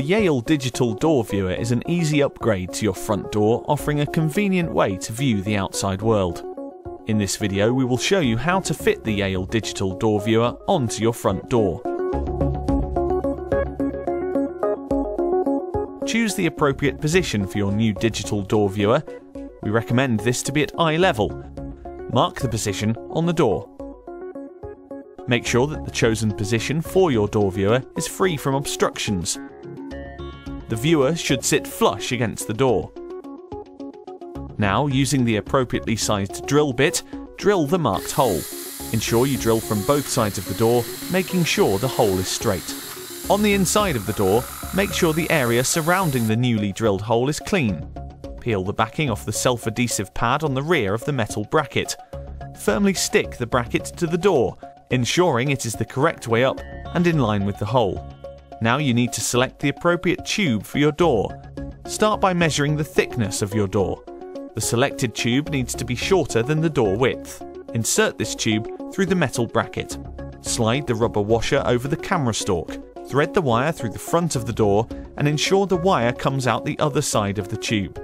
Yale Digital Door Viewer is an easy upgrade to your front door, offering a convenient way to view the outside world. In this video, we will show you how to fit the Yale Digital Door Viewer onto your front door. Choose the appropriate position for your new digital door viewer. We recommend this to be at eye level. Mark the position on the door. Make sure that the chosen position for your door viewer is free from obstructions. The viewer should sit flush against the door. Now, using the appropriately sized drill bit, drill the marked hole. Ensure you drill from both sides of the door, making sure the hole is straight. On the inside of the door, make sure the area surrounding the newly drilled hole is clean. Peel the backing off the self-adhesive pad on the rear of the metal bracket. Firmly stick the bracket to the door, ensuring it is the correct way up and in line with the hole. Now you need to select the appropriate tube for your door. Start by measuring the thickness of your door. The selected tube needs to be shorter than the door width. Insert this tube through the metal bracket. Slide the rubber washer over the camera stalk. Thread the wire through the front of the door and ensure the wire comes out the other side of the tube.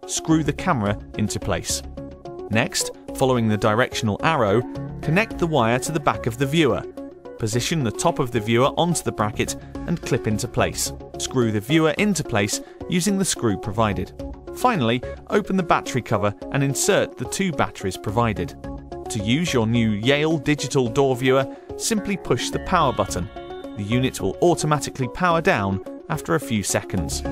Screw the camera into place. Next, following the directional arrow, connect the wire to the back of the viewer. Position the top of the viewer onto the bracket and clip into place. Screw the viewer into place using the screw provided. Finally, open the battery cover and insert the 2 batteries provided. To use your new Yale Digital Door Viewer, simply push the power button. The unit will automatically power down after a few seconds.